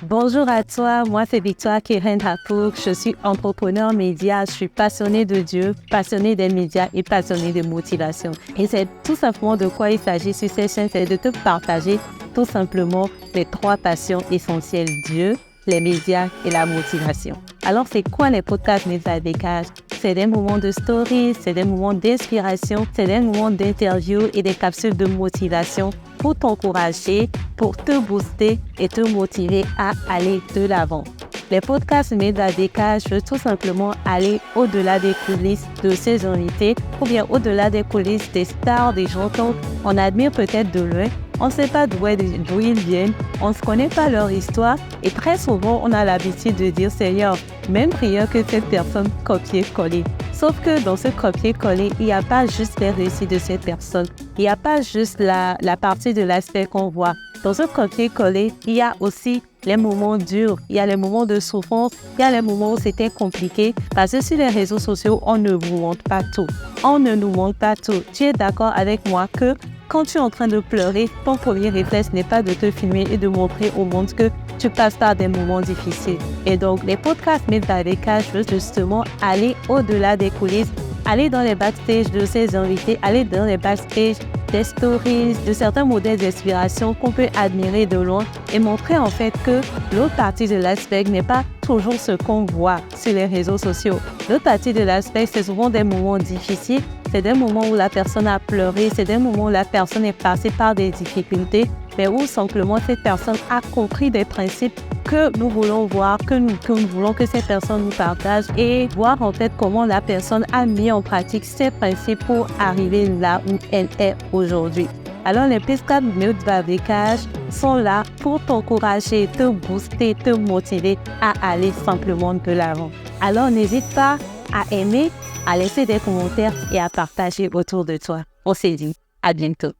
Bonjour à toi, moi c'est Victoire Keren-Hapouk, je suis entrepreneur média, je suis passionnée de Dieu, passionnée des médias et passionnée de motivation. Et c'est tout simplement de quoi il s'agit sur cette chaîne, c'est de te partager tout simplement les 3 passions essentielles, Dieu, les médias et la motivation. Alors c'est quoi les podcasts Médias Décage? C'est des moments de stories, c'est des moments d'inspiration, c'est des moments d'interview et des capsules de motivation pour t'encourager, pour te booster et te motiver à aller de l'avant. Les podcasts Médias Décage veulent tout simplement aller au-delà des coulisses de ces invités ou bien au-delà des coulisses des stars, des gens qu'on admire peut-être de loin. On ne sait pas d'où ils viennent, on ne se connaît pas leur histoire et très souvent on a l'habitude de dire Seigneur, même prière que cette personne copier-coller. Sauf que dans ce copier-coller, il n'y a pas juste les récits de cette personne, il n'y a pas juste la partie de l'aspect qu'on voit. Dans ce copier-coller, il y a aussi les moments durs, il y a les moments de souffrance, il y a les moments où c'était compliqué parce que sur les réseaux sociaux, on ne vous montre pas tout. On ne nous montre pas tout. Tu es d'accord avec moi que quand tu es en train de pleurer, ton premier réflexe n'est pas de te filmer et de montrer au monde que tu passes par des moments difficiles. Et donc, les podcasts Médias Décage veulent justement aller au-delà des coulisses, aller dans les backstage de ces invités, aller dans les backstage des stories, de certains modèles d'inspiration qu'on peut admirer de loin et montrer en fait que l'autre partie de l'iceberg n'est pas toujours ce qu'on voit sur les réseaux sociaux. L'autre partie de l'iceberg, c'est souvent des moments difficiles, c'est des moments où la personne a pleuré, c'est des moments où la personne est passée par des difficultés, mais où simplement cette personne a compris des principes que nous voulons voir, que nous voulons que cette personne nous partage et voir en fait comment la personne a mis en pratique ces principes pour arriver là où elle est aujourd'hui. Alors les podcasts Médias Décage sont là pour t'encourager, te booster, te motiver à aller simplement de l'avant. Alors n'hésite pas à aimer, à laisser des commentaires et à partager autour de toi. On s'est dit à bientôt.